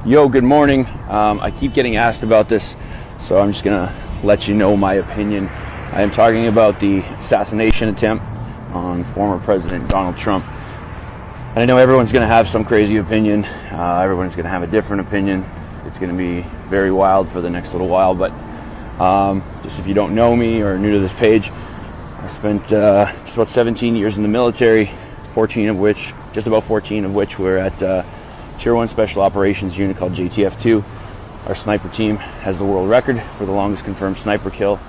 Yo, good morning. I keep getting asked about this, so I'm just gonna let you know my opinion. I am talking about the assassination attempt on former President Donald Trump. And I know everyone's gonna have some crazy opinion. Everyone's gonna have a different opinion. It's gonna be very wild for the next little while, but just if you don't know me or are new to this page, I spent just about 17 years in the military, just about 14 of which were at Tier 1 Special Operations Unit called JTF-2. Our sniper team has the world record for the longest confirmed sniper kill.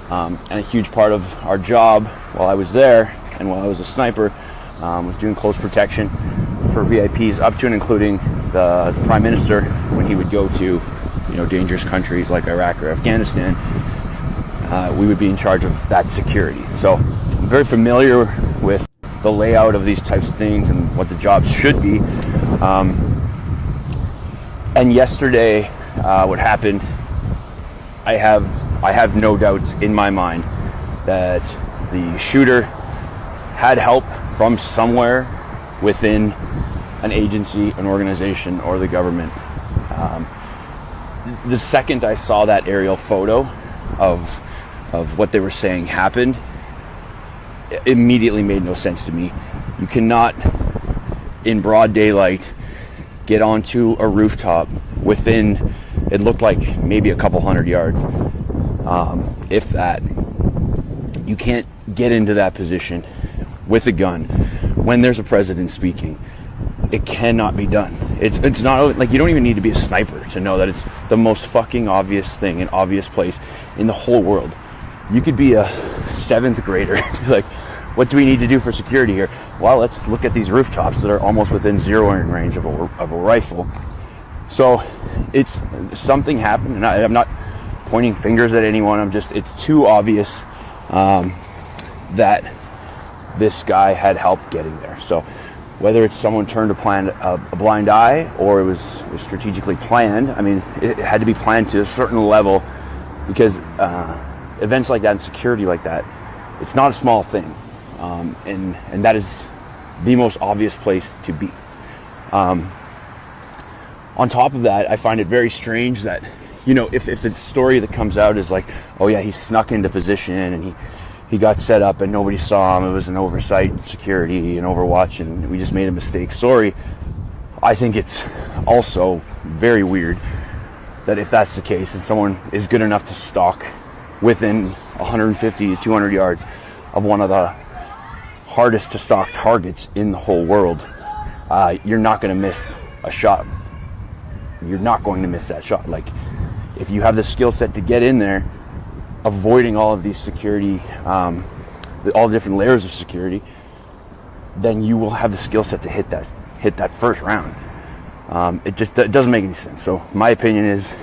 And a huge part of our job while I was there and while I was a sniper was doing close protection for VIPs up to and including the Prime Minister when he would go to dangerous countries like Iraq or Afghanistan. We would be in charge of that security. So I'm very familiar with the layout of these types of things and what the jobs should be. And yesterday, what happened, I have no doubts in my mind that the shooter had help from somewhere within an agency, an organization, or the government. The second I saw that aerial photo of what they were saying happened, it immediately made no sense to me. You cannot, in broad daylight, get onto a rooftop within, it looked like maybe a couple hundred yards, if that. You can't get into that position with a gun when there's a president speaking. It cannot be done. It's not like you don't even need to be a sniper to know that it's the most fucking obvious thing, an obvious place in the whole world. You could be a 7th grader, like, what do we need to do for security here? Well, let's look at these rooftops that are almost within zeroing range of a rifle. So it's something happened, and I'm not pointing fingers at anyone. It's too obvious that this guy had help getting there. So whether it's someone turned a blind eye or it was strategically planned, I mean, it had to be planned to a certain level because events like that and security like that, it's not a small thing. And that is the most obvious place to be. On top of that, I find it very strange that, if the story that comes out is like, oh yeah, he snuck into position and he got set up and nobody saw him, it was an oversight, security and Overwatch, and we just made a mistake, sorry. I think it's also very weird that if that's the case and someone is good enough to stalk within 150 to 200 yards of one of the hardest to stalk targets in the whole world, you're not going to miss a shot. You're not going to miss that shot. Like, if you have the skill set to get in there, avoiding all of these security, all the different layers of security, then you will have the skill set to hit that first round. It doesn't make any sense. So my opinion is,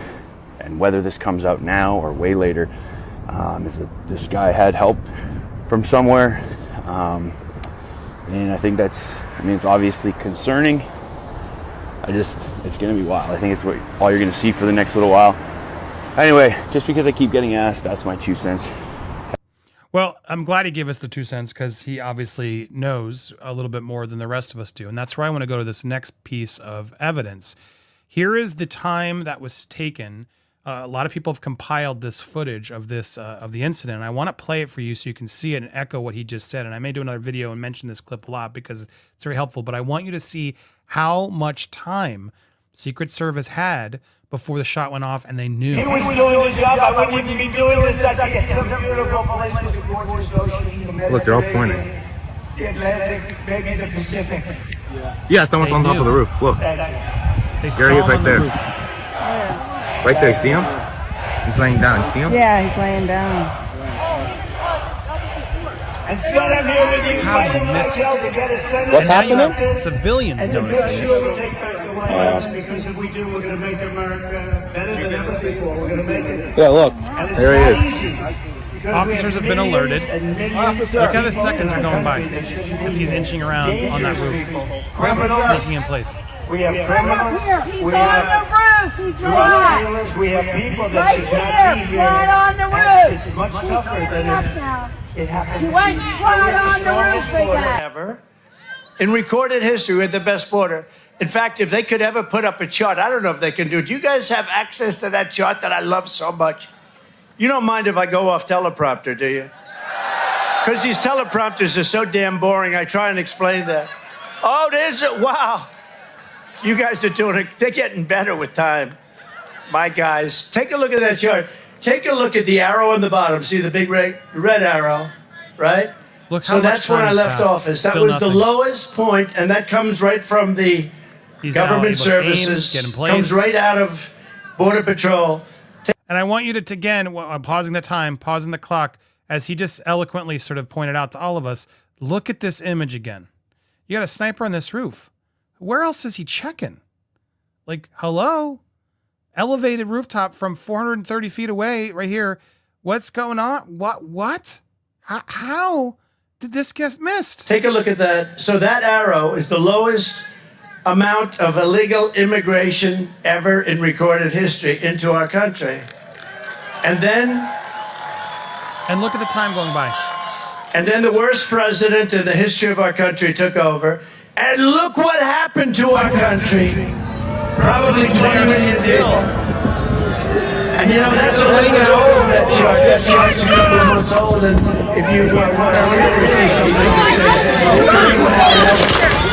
and whether this comes out now or way later, is that this guy had help from somewhere. And I think it's obviously concerning. It's going to be wild. I think it's all you're going to see for the next little while. Anyway, just because I keep getting asked, that's my 2 cents. Well, I'm glad he gave us the 2 cents because he obviously knows a little bit more than the rest of us do. And that's where I want to go to this next piece of evidence. Here is the time that was taken. A lot of people have compiled this footage of the incident. I want to play it for you so you can see it and echo what he just said. And I may do another video and mention this clip a lot because it's very helpful. But I want you to see how much time Secret Service had before the shot went off, and they knew. He was doing his job. I wouldn't even be doing this. I'd be at some beautiful place with a gorgeous ocean. The Look, they're all pointing. The Atlantic, maybe the Pacific. Yeah, someone's on top of the roof. Look. They There he is right there. Roof. Right there, see him? He's laying down. See him? Yeah, he's laying down. And still I'm here with you fighting like hell to get a senator. What's happening? Civilians and noticing it. it. Take back the White House because if we do, we're going to make America better than ever before. We're going to make it. Yeah, look. There he is. Officers have been alerted. Look how the seconds are going by as he's inching around on that roof, sneaking in place. We have criminals, we have drug dealers, we have people that should not be here. And it's much tougher than if it happened. We have the strongest border ever. In recorded history, we had the best border. In fact, if they could ever put up a chart, I don't know if they can do it. Do you guys have access to that chart that I love so much? You don't mind if I go off teleprompter, do you? Because these teleprompters are so damn boring, I try and explain that. Oh, there's it. Wow. You guys are doing it. They're getting better with time. My guys, take a look at that chart. Take a look at the arrow on the bottom. See the big red arrow, right? Look how So much that's where time I has left passed. office. That Still was nothing. the lowest point, and that comes right from the He's now able government to aim, services. get in place. Comes right out of Border Patrol. And I want you to, again, I'm pausing the time, pausing the clock, as he just eloquently sort of pointed out to all of us, look at this image again. You got a sniper on this roof. Where else is he checking? Like, hello? Elevated rooftop from 430 feet away right here. What's going on? What? How did this get missed? Take a look at that. So that arrow is the lowest amount of illegal immigration ever in recorded history into our country. And then And look at the time going by. the worst president in the history of our country took over. And look what happened to our country. Probably 20 million people. And you know, that's a little bit over that chart. That chart's a couple of months old. And if you want to really see something, you say, look at what happened.